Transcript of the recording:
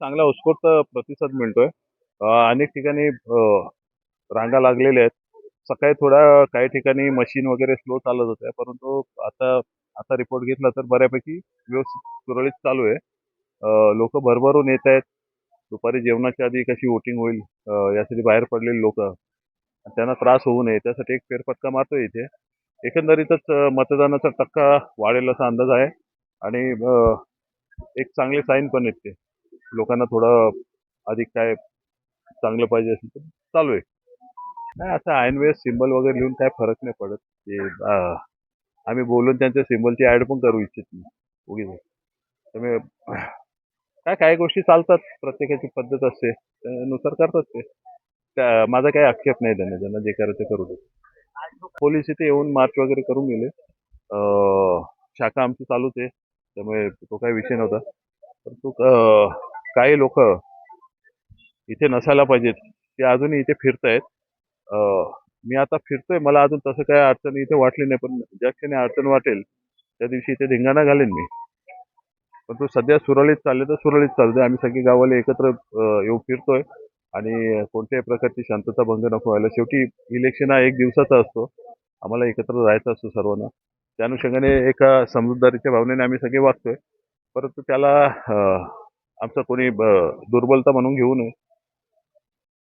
चांगला उत्स्फूर्त प्रतिसाद मिळतोय. अनेक ठिकाणी रांगा लागलेल्या आहेत. सकाळी थोडा काही ठिकाणी मशीन वगैरे स्लो चालत होत्या, परंतु आता आता रिपोर्ट घेतला तर बऱ्यापैकी व्यवस्थित सुरळीत चालू आहे. लोक भरभरून येत आहेत. दुपारी जेवणाच्या आधी कशी वोटिंग होईल यासाठी बाहेर पडलेले लोक, त्यांना त्रास होऊ नये त्यासाठी एक फेरफटका मारतोय इथे. एकंदरीतच मतदानाचा टक्का वाढेल असा अंदाज आहे आणि एक चांगले साईन पण आहेत ते. लोकांना थोडं अधिक काय चांगलं पाहिजे असेल तर चालू आहे. नाही असं ऐनवेळेस सिंबल वगैरे लिहून काय फरक नाही पडत. ते आम्ही बोलून त्यांच्या सिंबलची ऍड पण करू इच्छित नाही उगीच. त्यामुळे काय काही गोष्टी चालतात, प्रत्येकाची पद्धत असते त्यानुसार करतात ते. माझा काही आक्षेप नाही त्यांना, ज्यांना जे करायचं करू दे. पोलीस इथे येऊन मार्च वगैरे करून गेले. शाखा आमची चालूच आहे, त्यामुळे तो काही विषय नव्हता. परंतु काही लोक इथे नसायला पाहिजेत ते अजूनही इथे फिरतायत. मी आता फिरतोय, मला अजून तसं काय अडचण इथे वाटली नाही, पण ज्या क्षणी अडचण वाटेल त्या दिवशी इथे धिंगाणा घालेन मी. पण तो सध्या सुरळीत चालले तर सुरळीत चालतंय. आम्ही सगळे गावाला एकत्र येऊन फिरतोय आणि कोणत्याही प्रकारची शांतता भंग नको व्हायला. शेवटी इलेक्शन हा एक दिवसाचा असतो, आम्हाला एकत्र राहायचं असतं सर्वांना. त्या अनुषंगाने एका समजूतदारीच्या भावनेने आम्ही सगळे वागतोय. परंतु त्याला आमचा कोणी दुर्बलता म्हणून घेऊ नये.